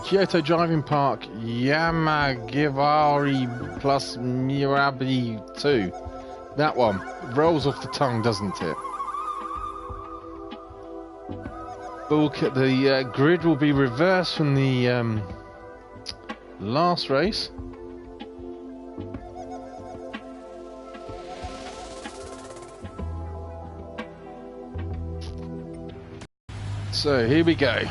Kyoto Driving Park, Yamagivari plus Mirabi 2. That one rolls off the tongue, doesn't it? The grid will be reversed from the last race. So here we go.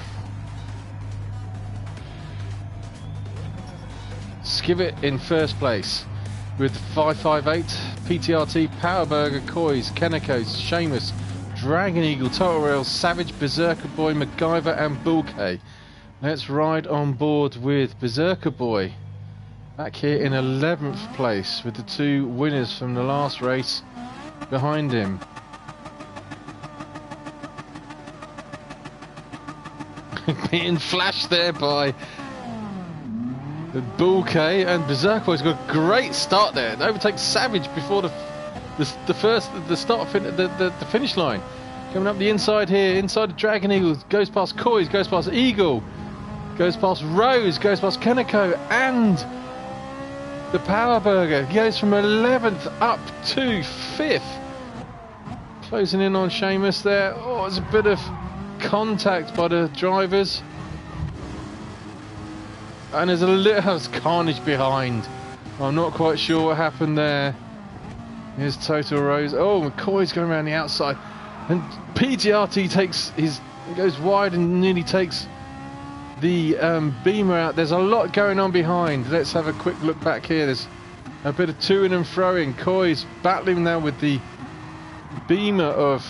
Skivet in first place with 558, PTRT, Powerburger, Kois, Kenneco's, Seamus, Dragon Eagle, Total Rails, Savage, Beserker-Boy, MacGyver and Bulke. Let's ride on board with Beserker-Boy back here in 11th place with the two winners from the last race behind him. Being flashed there by Bulke, and Beserker-Boy's got a great start there. It overtakes Savage before the finish line. Coming up the inside here, inside the Dragon Eagle, goes past Kois, goes past Eagle, goes past Rose, goes past Kenneco, and the Powerburger. He goes from 11th up to 5th. Closing in on Seamus there. Oh, there's a bit of contact by the drivers. And there's a little carnage behind. I'm not quite sure what happened there. Here's Total Rose. Oh, McCoy's going around the outside. And PTRT goes wide and nearly takes the Beamer out. There's a lot going on behind. Let's have a quick look back here. There's a bit of to-ing and throwing. Coy's battling now with the Beamer of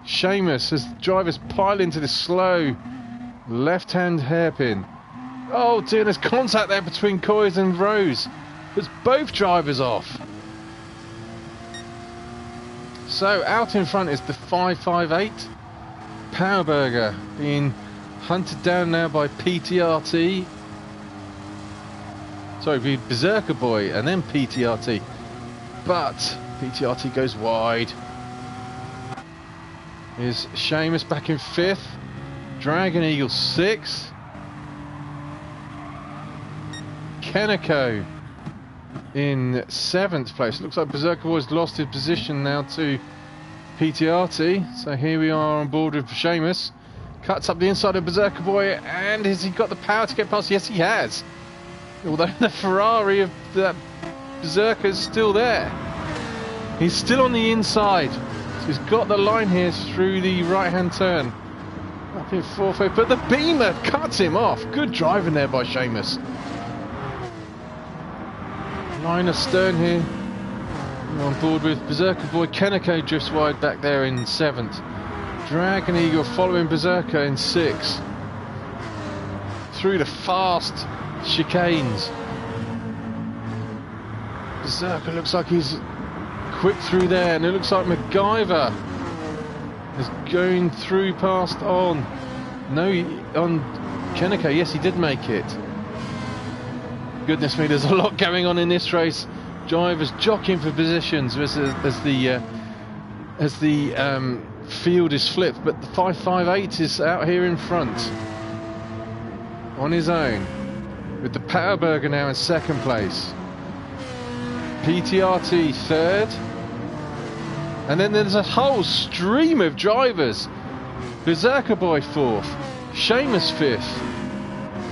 Seamus as drivers pile into the slow left-hand hairpin. Oh dear, there's contact there between Coys and Rose. Puts both drivers off. So out in front is the 558 Powerburger being hunted down now by PTRT. Sorry, Beserker-Boy and then PTRT. But PTRT goes wide. Here's Seamus back in 5th. Dragon Eagle 6th. Kenneco in 7th place. Looks like Beserker-Boy's lost his position now to PTRT. So here we are on board with Seamus. Cuts up the inside of Beserker-Boy, and has he got the power to get past? Yes, he has. Although the Ferrari of that Berserker is still there. He's still on the inside. So he's got the line here through the right-hand turn. Up in 4th, but the Beamer cuts him off. Good driving there by Seamus. Line astern here. We're on board with Beserker-Boy. Kenneco drifts wide back there in 7th. Dragon Eagle following Berserker in 6th. Through the fast chicanes. Berserker looks like he's quick through there, and it looks like MacGyver is going through past on Kenneco. Yes, he did make it. Goodness me, there's a lot going on in this race. Drivers jockeying for positions as the field is flipped, but the 558 is out here in front on his own with the Powerburger now in 2nd place. PTRT 3rd, and then there's a whole stream of drivers. Beserker-Boy 4th, Seamus 5th,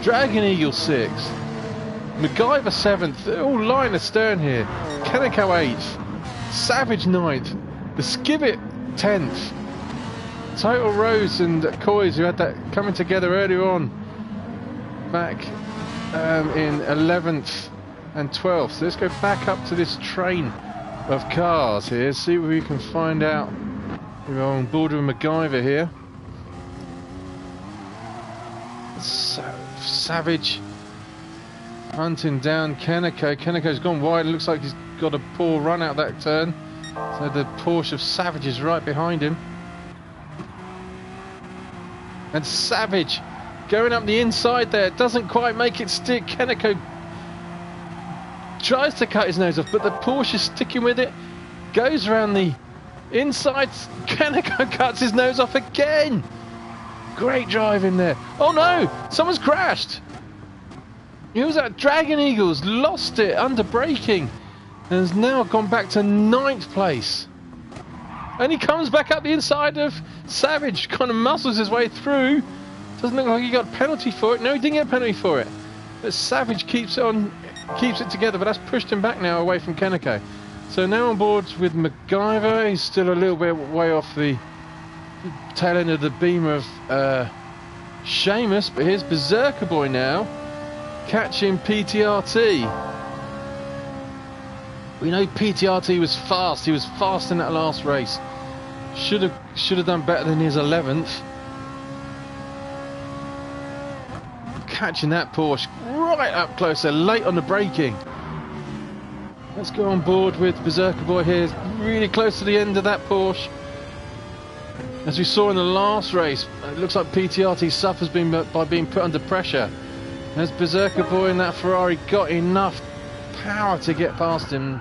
Dragon Eagle 6th, MacGyver 7th, all line astern here. Kenneco 8th, Savage 9th, the Skivet 10th, Total Rose and Coys, who had that coming together earlier on, back in 11th and 12th. So let's go back up to this train of cars here, see what we can find out. We're on board with MacGyver here. Savage hunting down Kenneco. Kenneco's gone wide. It looks like he's got a poor run out that turn. So the Porsche of Savage is right behind him. And Savage going up the inside there. Doesn't quite make it stick. Kenneco tries to cut his nose off, but the Porsche is sticking with it. Goes around the inside. Kenneco cuts his nose off again. Great drive in there. Oh no! Someone's crashed! He was at Dragon Eagles, lost it under braking, and has now gone back to 9th place. And he comes back up the inside of Savage, kind of muscles his way through. Doesn't look like he got a penalty for it. No, he didn't get a penalty for it. But Savage keeps it together, but that's pushed him back now away from Kaneko. So now on board with MacGyver. He's still a little bit way off the tail end of the beam of Seamus, but here's Beserker-Boy now catching PTRT. We know PTRT was fast. He was fast in that last race. Should have done better than his 11th. Catching that Porsche right up closer, late on the braking. Let's go on board with Beserker-Boy here, really close to the end of that Porsche. As we saw in the last race, it looks like PTRT suffers by being put under pressure. As Beserker-Boy in that Ferrari got enough power to get past him.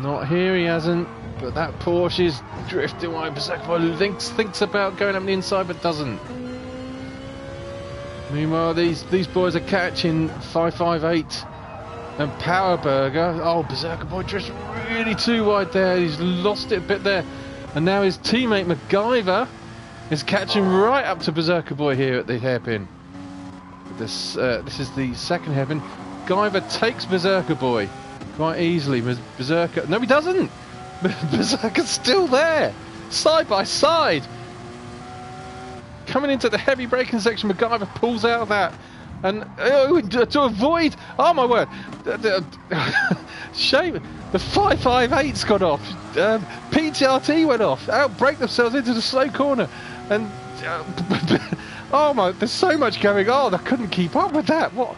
Not here, he hasn't, but that Porsche is drifting away. Beserker-Boy thinks about going up the inside, but doesn't. Meanwhile, these boys are catching 558 and Powerburger. Oh, Beserker-Boy drifts really too wide there. He's lost it a bit there. And now his teammate MacGyver is catching right up to Beserker-Boy here at the hairpin. This is the second hairpin. MacGyver takes Beserker-Boy quite easily. Berserker, no, he doesn't. Berserker's still there, side by side. Coming into the heavy braking section, MacGyver pulls out of that, and to avoid, oh my word, shame. The 558's got off. PTRT went off. Outbraked themselves into the slow corner, and oh my! There's so much going on. I couldn't keep up with that. What?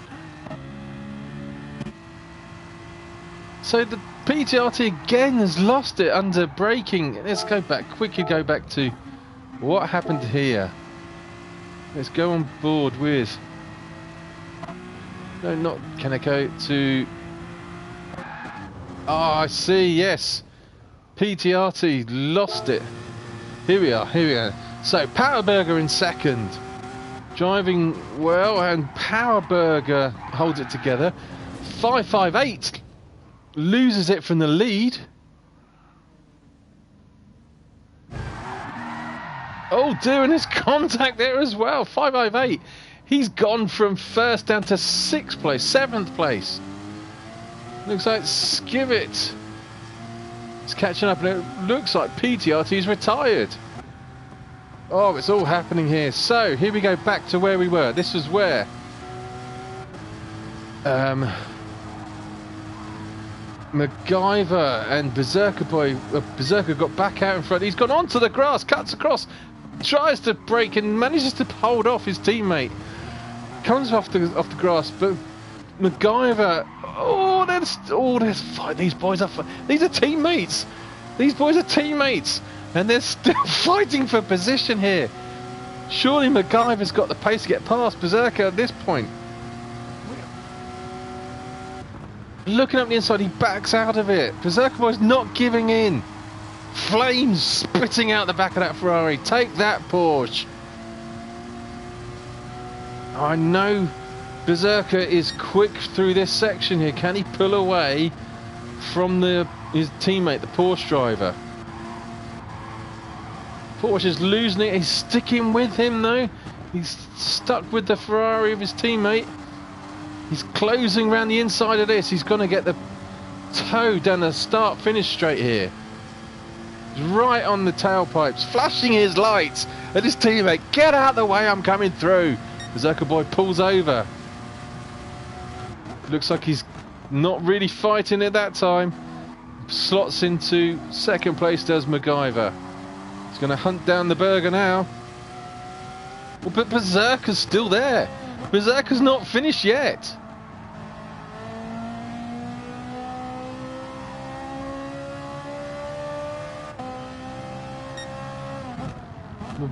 So the PTRT again has lost it under braking. Let's go back quickly. Go back to what happened here. Let's go on board with. No, not Kaneko. To. Oh, I see, yes. PTRT lost it. Here we are. So, Powerburger in second. Driving well, and Powerburger holds it together. 558 loses it from the lead. Oh, doing his contact there as well. 558. He's gone from first down to 6th place, 7th place. Looks like Skivet is catching up, and it looks like PTRT's retired. Oh, it's all happening here. So, here we go back to where we were. This was where MacGyver and Beserker-Boy, Beserker got back out in front. He's gone onto the grass, cuts across, tries to brake and manages to hold off his teammate. Comes off the grass, but MacGyver, there's fight. These boys are these are teammates. These boys are teammates, and they're still fighting for position here. Surely MacGyver's got the pace to get past Beserker at this point. Looking up the inside, he backs out of it. Beserker-Boy's not giving in. Flames spitting out the back of that Ferrari. Take that, Porsche. I know Beserker is quick through this section here. Can he pull away from his teammate, the Porsche driver? Porsche is losing it. He's sticking with him though. He's stuck with the Ferrari of his teammate. He's closing around the inside of this. He's going to get the toe down the start-finish straight here. He's right on the tailpipes, flashing his lights at his teammate. Get out of the way, I'm coming through. Beserker-Boy pulls over. Looks like he's not really fighting at that time. Slots into second place, does MacGyver. He's going to hunt down the burger now. Well, but Beserker's still there. Beserker's not finished yet.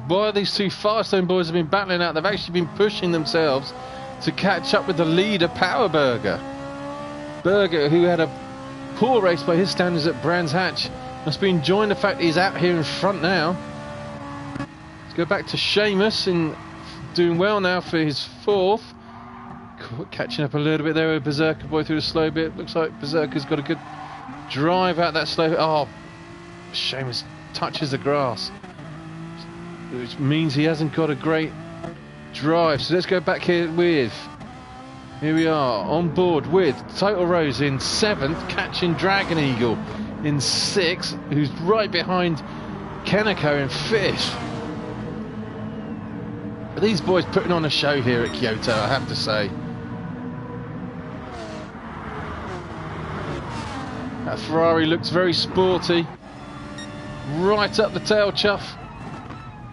Boy, these two Firestone boys have been battling out. They've actually been pushing themselves to catch up with the leader, Powerburger. Berger, who had a poor race by his standards at Brands Hatch, must be enjoying the fact that he's out here in front now. Let's go back to Seamus, and doing well now for his 4th. catching up a little bit there with Beserker-Boy through the slow bit. Looks like Beserker's got a good drive out that slow bit. Oh, Seamus touches the grass, which means he hasn't got a great drive. So let's go back here with, here we are on board with Total Rose in 7th, catching Dragon Eagle in 6th, who's right behind Kaneko in 5th. These boys putting on a show here at Kyoto, I have to say. That Ferrari looks very sporty. Right up the tail chuff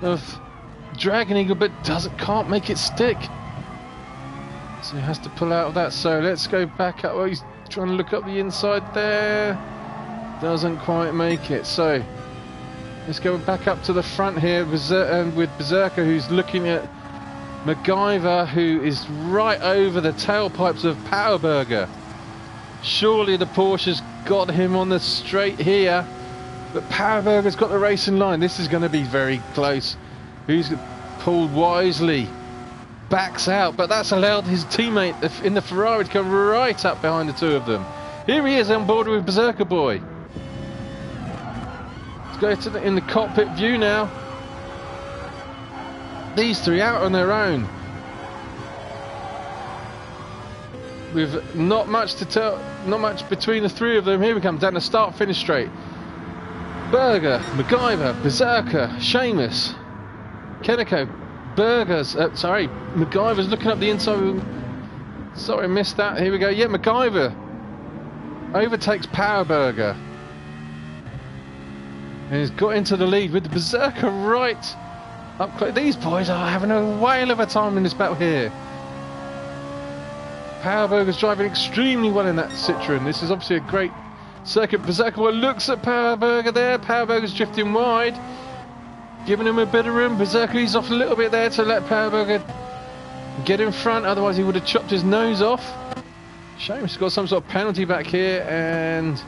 of Dragon Eagle, but can't make it stick. So he has to pull out of that. So let's go back up. Oh, he's trying to look up the inside there. Doesn't quite make it. So let's go back up to the front here with Beserker, who's looking at MacGyver, who is right over the tailpipes of Powerburger. Surely the Porsche's got him on the straight here, but Powerburger's got the race in line. This is going to be very close. Who's pulled wisely? Backs out, but that's allowed his teammate in the Ferrari to come right up behind the two of them. Here he is on board with Beserker-Boy. Let's go in the cockpit view now. These three out on their own, with not much to tell, not much between the three of them. Here we come down the start-finish straight. Berger, MacGyver, Beserker, Seamus, Kaneko, MacGyver's looking up the inside. Sorry, I missed that. Here we go. Yeah, MacGyver overtakes Powerburger and he's got into the lead with the Beserker right up close. These boys are having a whale of a time in this battle here. Powerburger's driving extremely well in that Citroen. This is obviously a great circuit. Beserker-Boy looks at Powerburger there. Powerburger's drifting wide, giving him a bit of room. Beserker's off a little bit there to let Powerburger get in front, otherwise he would have chopped his nose off. Seamus got some sort of penalty back here, and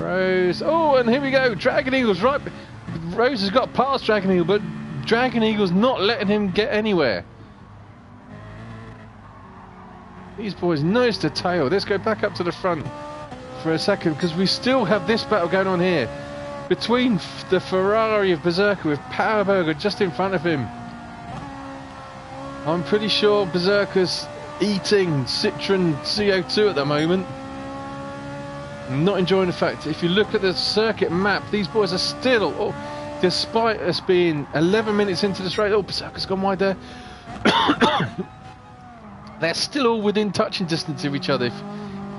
Rose. Oh, and here we go. Dragon Eagle's right. Rose has got past Dragon Eagle, but Dragon Eagle's not letting him get anywhere. These boys nose to tail. Let's go back up to the front for a second, because we still have this battle going on here between the Ferrari of Beserker with Powerburger just in front of him. I'm pretty sure Beserker's eating Citroen CO2 at the moment. I'm not enjoying the fact, if you look at the circuit map, these boys are still, despite us being 11 minutes into this race, Beserker's gone wide there. They're still all within touching distance of each other. If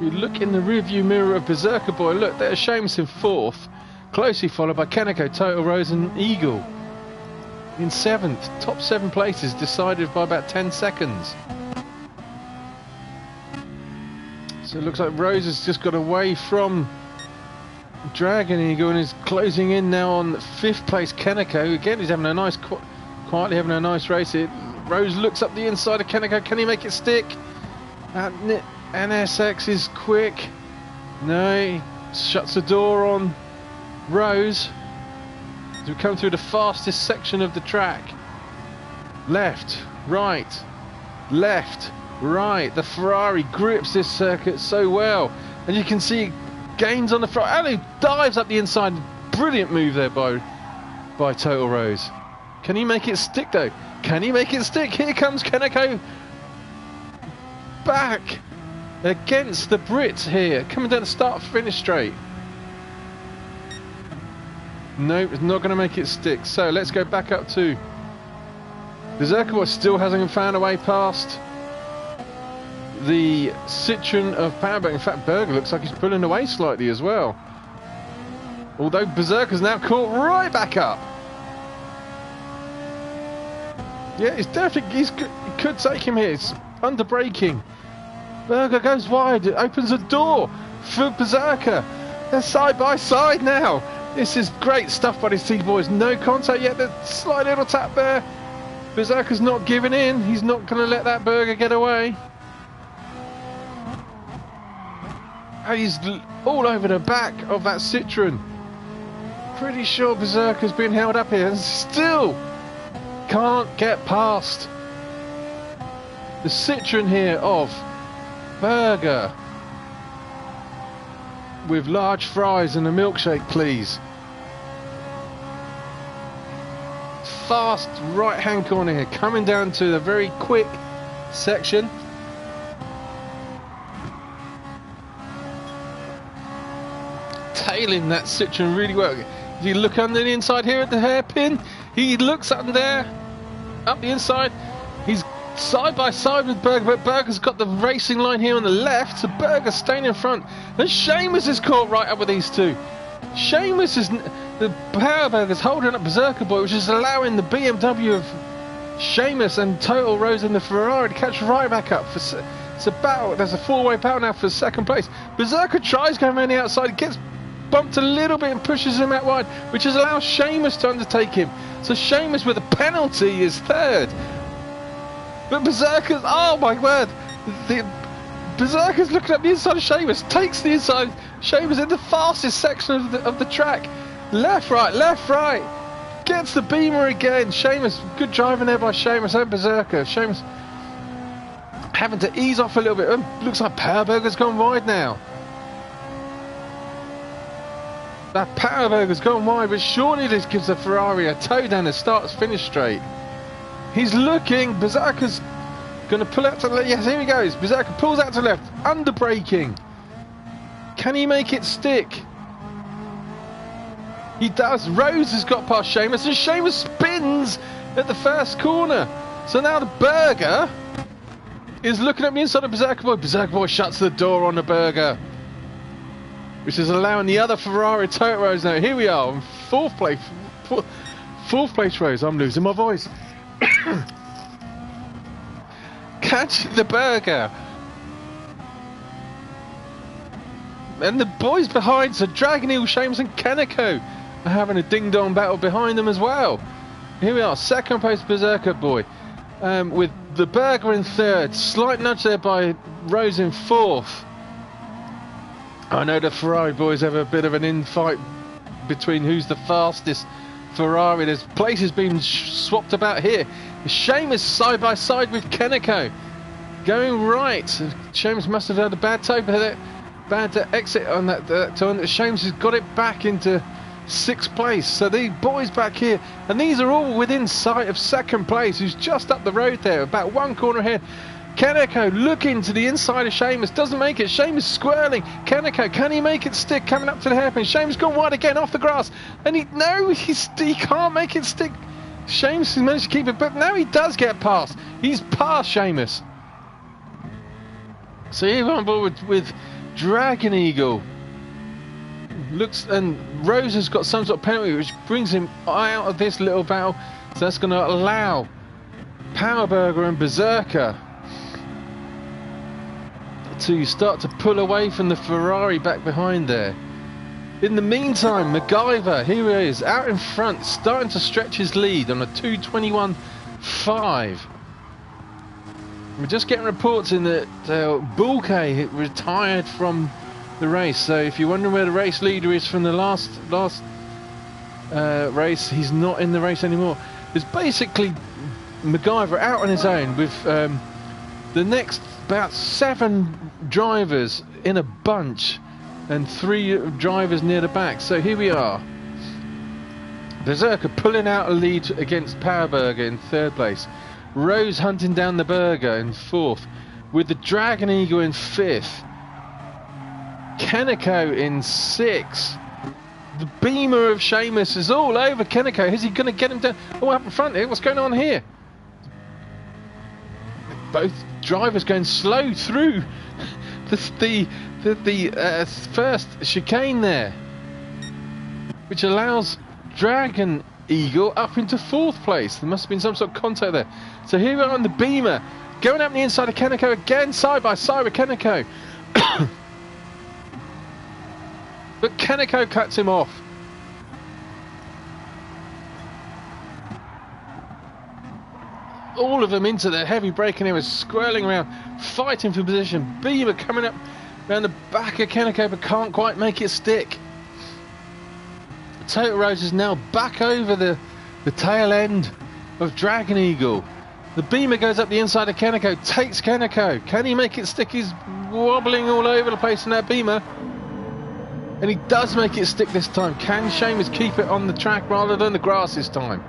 you look in the rearview mirror of Beserker-Boy, look, there's Seamus in 4th, closely followed by Kaneko, Total Rose and Eagle in 7th. Top 7 places decided by about 10 seconds. So it looks like Rose has just got away from Dragon Eagle and is closing in now on 5th place Kaneko. Again, he's having a nice, quietly having a nice race here. Rose looks up the inside of Kaneko. Can he make it stick? NSX is quick. No, he shuts the door on Rose as we come through the fastest section of the track. Left, right, left, right. The Ferrari grips this circuit so well, and you can see gains on the front. And he dives up the inside. Brilliant move there by Total Rose. Can he make it stick though? Can he make it stick? Here comes Kaneko back against the Brits here, coming down the start-finish straight. Nope, it's not going to make it stick. So let's go back up to Beserker-Boy. Still hasn't found a way past the Citroen of Powerburger. In fact, Berger looks like he's pulling away slightly as well. Although Beserker's now caught right back up. Yeah, it's definitely, he could take him here. It's under braking. Berger goes wide, it opens a door for Beserker. They're side by side now. This is great stuff by these two boys. No contact yet, the slight little tap there. Beserker's not giving in. He's not going to let that Berger get away. And he's all over the back of that Citroen. Pretty sure Beserker's been held up here and still can't get past the Citroen here of Berger. With large fries and a milkshake, please. Fast right-hand corner here, coming down to the very quick section. Tailing that Citroen really well. If you look under the inside here at the hairpin, he looks up there, up the inside. He's side by side with Berger, but Berger's got the racing line here on the left, so Berger's staying in front. And Seamus is caught right up with these two. Seamus is, the Powerberger's holding up Beserker-Boy, which is allowing the BMW of Seamus and Total Rose in the Ferrari to catch right back up. It's a battle, there's a four-way battle now for second place. Berserker tries going around the outside, gets bumped a little bit and pushes him out wide, which has allowed Seamus to undertake him. So Seamus with a penalty is third. But Berserker's, oh my word, Berserker's looking up the inside of Seamus, takes the inside, Seamus in the fastest section of the track. Left, right, gets the beamer again. Seamus, good driving there by Seamus and Berserker. Seamus having to ease off a little bit. Looks like Powerberger's gone wide now. That Powerberger's gone wide, but surely this gives the Ferrari a toe down the start-finish straight. He's looking, Berserker's going to pull out to the left. Yes, here he goes. Berserker pulls out to the left, under braking. Can he make it stick? He does. Rose has got past Seamus, and Seamus spins at the first corner. So now the Berger is looking at the inside of Beserker-Boy. Beserker-Boy shuts the door on the Berger, which is allowing the other Ferrari Total Rose now. Here we are, in fourth place. Fourth place Rose. I'm losing my voice. Catching the Berger. And the boys behind, so Dragon Eagle, Seamus and Kaneko are having a ding-dong battle behind them as well. Here we are, second place Beserker-Boy, with the Berger in third. Slight nudge there by Rose in fourth. I know the Ferrari boys have a bit of an infight between who's the fastest Ferrari. There's places being swapped about here. Seamus side by side with Kaneko. Going right. Seamus must have had a bad toe, bad exit on that turn. Seamus has got it back into sixth place. So the boys back here, and these are all within sight of second place, who's just up the road there, about one corner ahead. Kaneko looking to the inside of Seamus, doesn't make it. Seamus squirreling. Kaneko, can he make it stick? Coming up to the hairpin. Seamus gone wide again off the grass, and he can't make it stick. Seamus has managed to keep it, but now he does get past. He's past Seamus. So here we're on board with Dragon Eagle. Looks, and Rose has got some sort of penalty which brings him out of this little battle. So that's going to allow Powerberger and Beserker to start to pull away from the Ferrari back behind there. In the meantime, MacGyver, here he is, out in front, starting to stretch his lead on a 2:21.5. We're just getting reports in that Bulke retired from the race. So if you're wondering where the race leader is from the last race, he's not in the race anymore. There's basically MacGyver out on his own with the next about 7 drivers in a bunch and 3 drivers near the back. So here we are. Beserker pulling out a lead against Powerberger in third place. Rose hunting down the Berger in fourth, with the Dragon Eagle in fifth. Kaneko in sixth. The beamer of Seamus is all over Kaneko. Is he going to get him down? Oh, up in front here. What's going on here? Both drivers going slow through the first chicane there, which allows Dragon Eagle up into fourth place. There must have been some sort of contact there. So here we are on the beamer, going up the inside of Kaneko again, side by side with Kaneko. But Kaneko cuts him off. All of them into the heavy braking area, swirling around, fighting for position. Beamer coming up around the back of Kaneko, but can't quite make it stick. Total Rose is now back over the tail end of Dragon Eagle. The Beamer goes up the inside of Kaneko, takes Kaneko. Can he make it stick? He's wobbling all over the place in that Beamer. And he does make it stick this time. Can Seamus keep it on the track rather than the grass this time?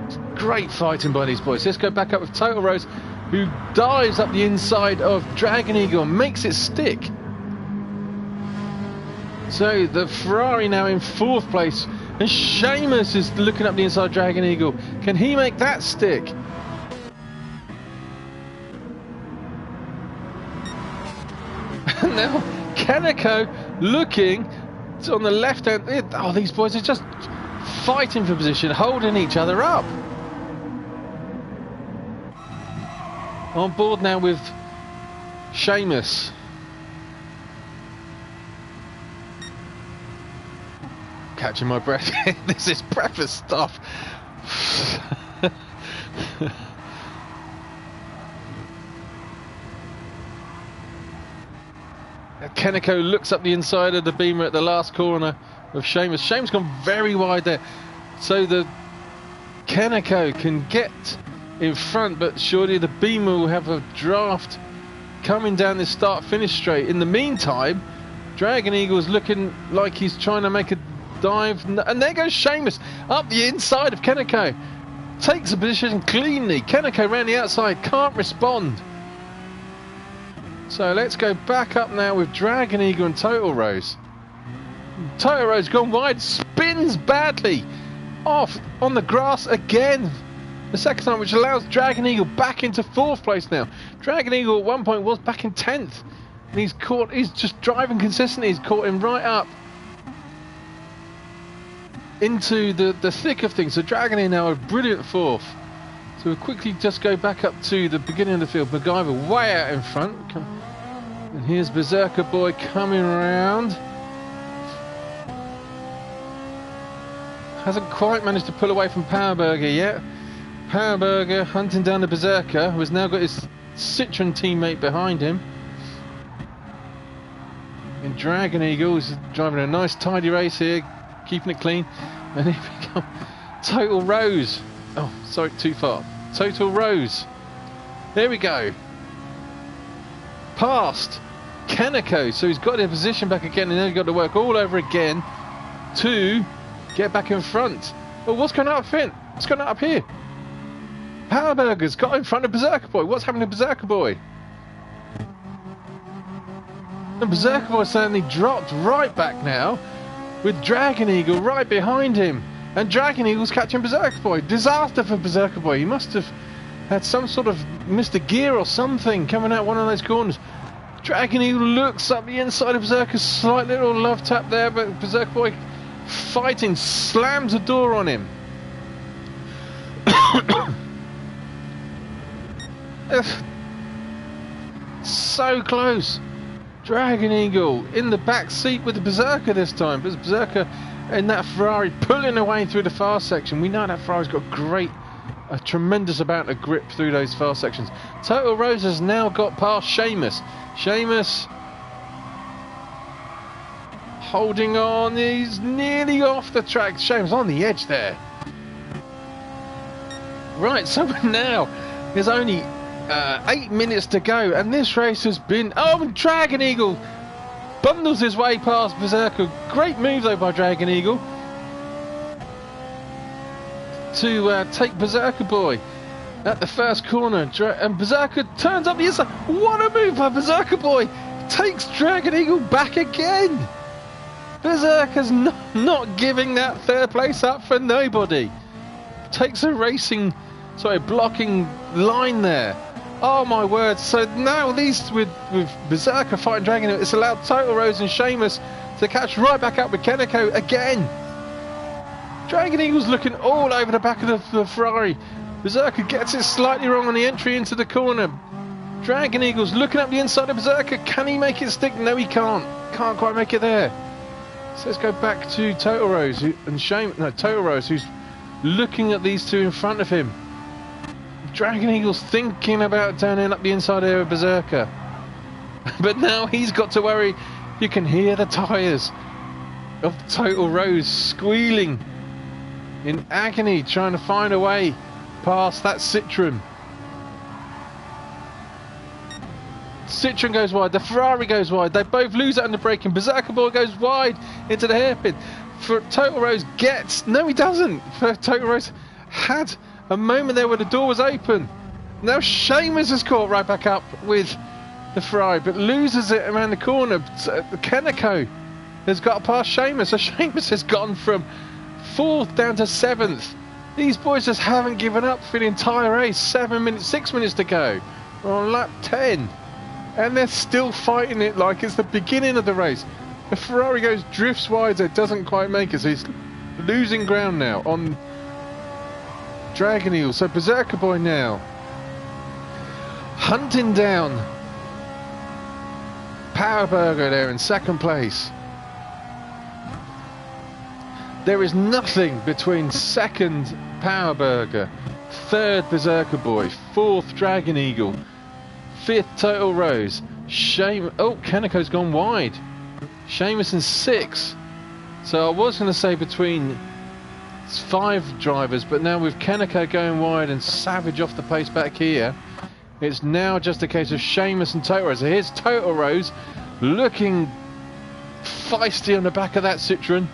It's great fighting by these boys. Let's go back up with Total Rose, who dives up the inside of Dragon Eagle and makes it stick. So the Ferrari now in 4th place, and Seamus is looking up the inside of Dragon Eagle. Can he make that stick? And now Kaneko looking on the left hand. Oh, these boys are just fighting for position, holding each other up. On board now with Seamus. Catching my breath. This is breakfast stuff. Kaneko looks up the inside of the Beamer at the last corner of Seamus. Seamus gone very wide there, so the Kaneko can get in front, but surely the Beamer will have a draft coming down this start-finish straight. In the meantime, Dragon Eagle is looking like he's trying to make a dive, and there goes Seamus up the inside of Kaneko. Takes a position cleanly. Kaneko around the outside, can't respond. So let's go back up now with Dragon Eagle and Total Rose. Total Rose gone wide, spins badly off on the grass again. The second time, which allows Dragon Eagle back into 4th place now. Dragon Eagle at one point was back in 10th. And he's just driving consistently. He's caught him right up into the thick of things. So Dragon Eagle now a brilliant 4th. So we'll quickly just go back up to the beginning of the field. MacGyver way out in front. And here's Beserker-Boy coming around. Hasn't quite managed to pull away from Powerburger yet. Powerburger hunting down the Berserker, who has now got his Citroen teammate behind him. And Dragon Eagle is driving a nice tidy race here, keeping it clean. And here we go. Total Rose. Oh, sorry, too far. Total Rose. There we go. Past Kaneko, so he's got their position back again, and then he's got to work all over again to get back in front. Oh, what's going on up here? What's going on up here? Powerburger's got in front of Beserker-Boy. What's happening to Beserker-Boy? And Beserker-Boy suddenly dropped right back now, with Dragon Eagle right behind him. And Dragon Eagle's catching Beserker-Boy. Disaster for Beserker-Boy. He must have had some sort of missed a gear or something coming out one of those corners. Dragon Eagle looks up the inside of Berserker. Slight little love tap there, but Beserker-Boy fighting, slams a door on him. So close. Dragon Eagle in the back seat with the Berserker this time. But Berserker in that Ferrari pulling away through the fast section. We know that Ferrari's got a tremendous amount of grip through those fast sections. Total Rose has now got past Seamus. Seamus holding on. He's nearly off the track. Seamus on the edge there. Right, so now there's only 8 minutes to go, and this race has been... Oh, Dragon Eagle bundles his way past Beserker. Great move though by Dragon Eagle to take Beserker-Boy at the first corner, and Berserker turns up the inside. What a move by Beserker-Boy! Takes Dragon Eagle back again. Berserker's not giving that third place up for nobody. Takes a blocking line there. Oh my word! So now at least with Berserker fighting Dragon Eagle, it's allowed Total Rose and Seamus to catch right back up with Kaneko again. Dragon Eagle's looking all over the back of the Ferrari. Berserker gets it slightly wrong on the entry into the corner. Dragon Eagle's looking up the inside of Berserker. Can he make it stick? No, he can't. Can't quite make it there. So let's go back to Total Rose Total Rose, who's looking at these two in front of him. Dragon Eagle's thinking about turning up the inside there of Berserker. But now he's got to worry. You can hear the tyres of Total Rose squealing in agony trying to find a way past that Citroen. Citroen goes wide, the Ferrari goes wide, they both lose it under braking. Beserker-Boy goes wide into the hairpin. For Total Rose gets, no he doesn't. For Total Rose had a moment there where the door was open. Now Seamus has caught right back up with the Ferrari, but loses it around the corner. Keneko has got past Seamus, so Seamus has gone from 4th down to 7th. These boys just haven't given up for the entire race. 6 minutes to go. We're on lap 10. And they're still fighting it like it's the beginning of the race. The Ferrari drifts wide, so it doesn't quite make it. So he's losing ground now on Dragon Eagle. So Beserker-Boy now hunting down Power Burger there in 2nd place. There is nothing between 2nd Power Burger, 3rd Beserker-Boy, 4th Dragon Eagle, 5th Total Rose. Keneko's gone wide. Seamus in 6th. So I was going to say between 5 drivers, but now with Keneko going wide and Savage off the pace back here, it's now just a case of Seamus and Total Rose. So here's Total Rose looking feisty on the back of that Citroen.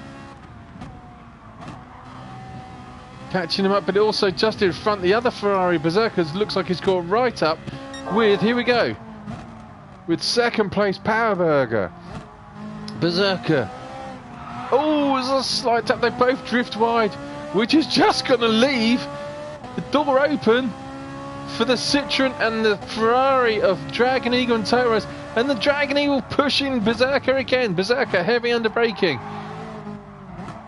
Catching him up, but also just in front, the other Ferrari Berserkers looks like he's caught right up with, here we go, with 2nd place Power Burger. Berserker. Oh, there's a slight tap. They both drift wide, which is just going to leave the door open for the Citroen and the Ferrari of Dragon Eagle and Total Rose. And the Dragon Eagle pushing Berserker again. Berserker heavy under braking.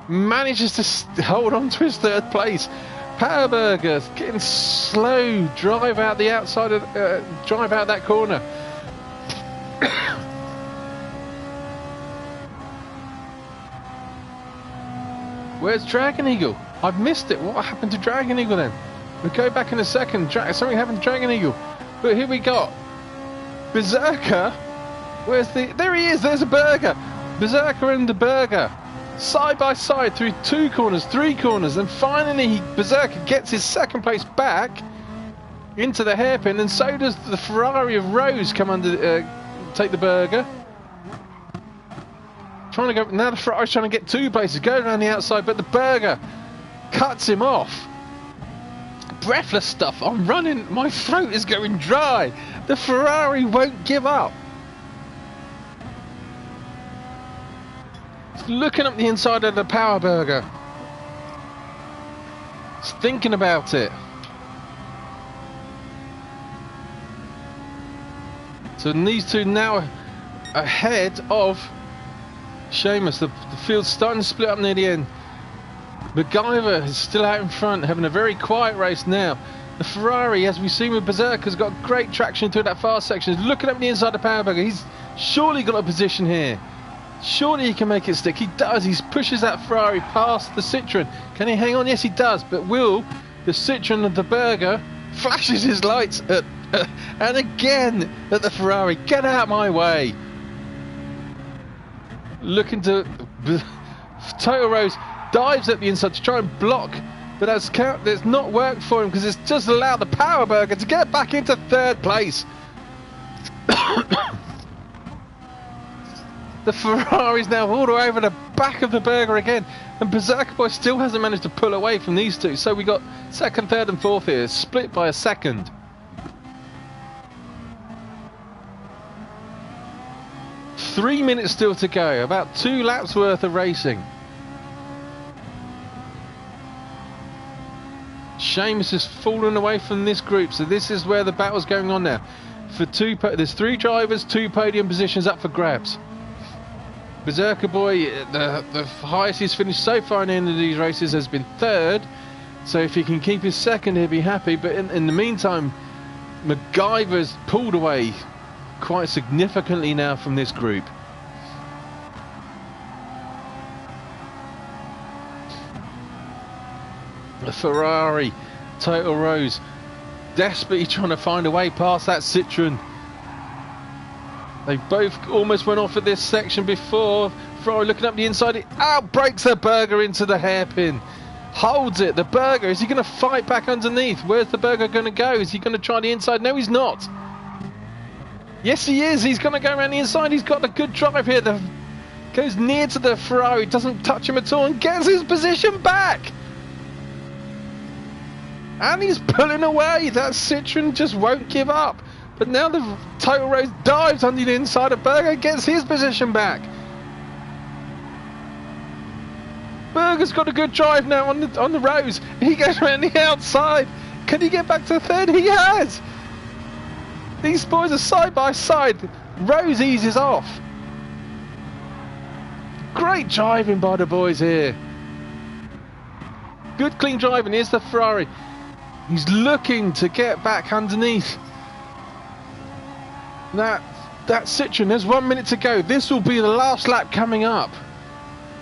Manages to hold on to his 3rd place. Power Burger getting slow. Drive out the outside of drive out that corner. Where's Dragon Eagle? I've missed it. What happened to Dragon Eagle then? We'll go back in a second. Something happened to Dragon Eagle. But here we got Berserker. Where's the... There he is. There's a Burger. Berserker and the Burger. Side by side through 2 corners, 3 corners. And finally, Berserker gets his 2nd place back into the hairpin. And so does the Ferrari of Rose come under... take the Burger. Trying to go... Now the Ferrari's trying to get 2 places. Going around the outside, but the Burger cuts him off. Breathless stuff. I'm running. My throat is going dry. The Ferrari won't give up. It's looking up the inside of the Power Burger. It's thinking about it. So these two now ahead of Seamus. The field's starting to split up near the end. MacGyver is still out in front, having a very quiet race now. The Ferrari, as we've seen with Berserker, has got great traction through that fast section. He's looking up the inside of Power Burger. He's surely got a position here. Surely he can make it stick. He does. He pushes that Ferrari past the Citroen. Can he hang on? Yes, he does. But will the Citroen of the Burger flashes his lights at, and again at the Ferrari. Get out my way. Looking to... Total Rose dives at the inside to try and block, but that's not worked for him because it's just allowed the Power Burger to get back into 3rd place. The Ferrari's now all the way over the back of the Burger again, and Beserker-Boy still hasn't managed to pull away from these two. So we got 2nd, 3rd and 4th here, split by a second. Three minutes still to go, about 2 laps worth of racing. Seamus has fallen away from this group, so this is where the battle's going on now. There's 3 drivers, 2 podium positions up for grabs. Beserker-Boy, the highest he's finished so far in the end of these races has been 3rd, so if he can keep his 2nd he'll be happy, but in the meantime MacGyver's pulled away quite significantly now from this group. The Ferrari, Total Rose, desperately trying to find a way past that Citroen. They both almost went off at this section before. Ferrari looking up the inside, it outbreaks the Burger into the hairpin. Holds it. The Berger, is he going to fight back underneath? Where's the Berger going to go? Is he going to try the inside? No, he's not. Yes, he is. He's going to go around the inside. He's got a good drive here. Goes near to the Ferrari, doesn't touch him at all, and gets his position back. And he's pulling away. That Citroen just won't give up. But now the Total Rose dives under the inside of Berger, gets his position back. Berger's got a good drive now on the Rose. He goes around the outside. Can he get back to third? He has. These boys are side by side. Rose eases off. Great driving by the boys here. Good clean driving. Here's the Ferrari. He's looking to get back underneath that Citroen. There's 1 minute to go. This will be the last lap coming up.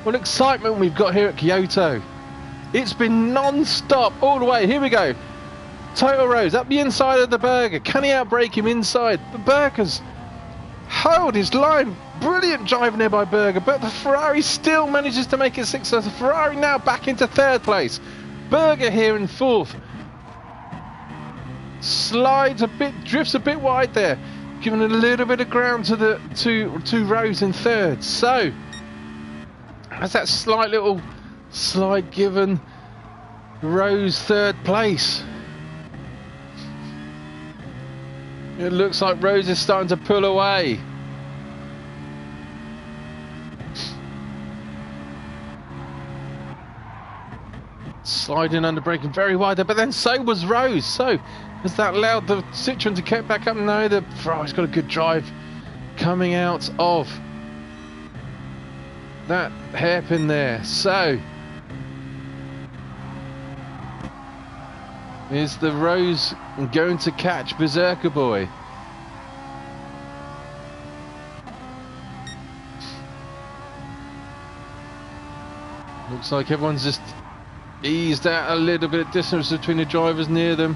What excitement we've got here at Kyoto. It's been non-stop all the way. Here we go. Total Rose up the inside of the Berger. Can he outbrake him inside? The Berger's held his line. Brilliant driving there by Berger, but the Ferrari still manages to make it sixth. So the Ferrari now back into third place. Berger here in fourth. Slides a bit, drifts a bit wide there, giving a little bit of ground to Rose in third. So has that slight little slide given Rose third place. It looks like Rose is starting to pull away. Sliding under braking very wide there, but then so was Rose. So has that allowed the Citroen to get back up? No, the Ferrari's got a good drive coming out of that hairpin there. So is the Rose going to catch Beserker-Boy? Looks like everyone's just eased out a little bit of distance between the drivers near them.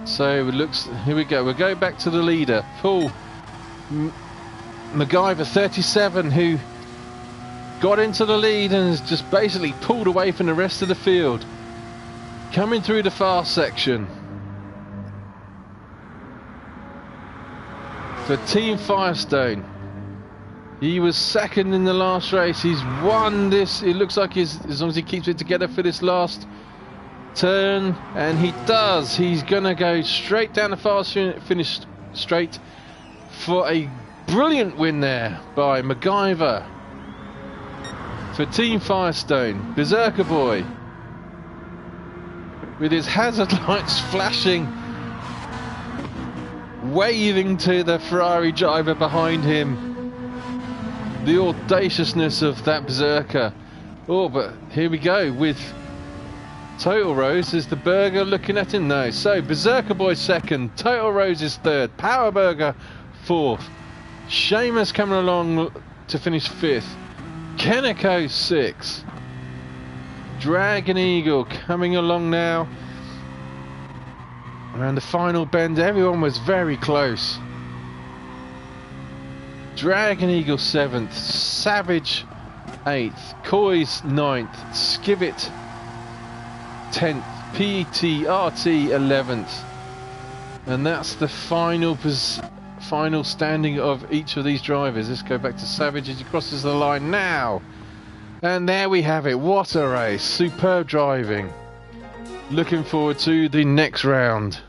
So it looks, here we go, we'll go back to the leader, Paul MacGyver 37, who got into the lead and has just basically pulled away from the rest of the field. Coming through the fast section for Team Firestone. He was second in the last race. He's won this. It looks like as long as he keeps it together for this last turn, and he does. He's gonna go straight down the fast finish straight for a brilliant win there by MacGyver for Team Firestone. Beserker-Boy with his hazard lights flashing, waving to the Ferrari driver behind him. The audaciousness of that Berserker. Oh, but here we go with Total Rose. Is the Berger looking at him? No. So Beserker-Boy second, Total Rose is third, Power Berger fourth, Seamus coming along to finish fifth, Kenneco sixth, Dragon Eagle coming along now. And the final bend, everyone was very close. Dragon Eagle 7th, Savage 8th, Coy's 9th, Skivett 10th, PTRT 11th. And that's the final standing of each of these drivers. Let's go back to Savage as he crosses the line now. And there we have it. What a race. Superb driving. Looking forward to the next round.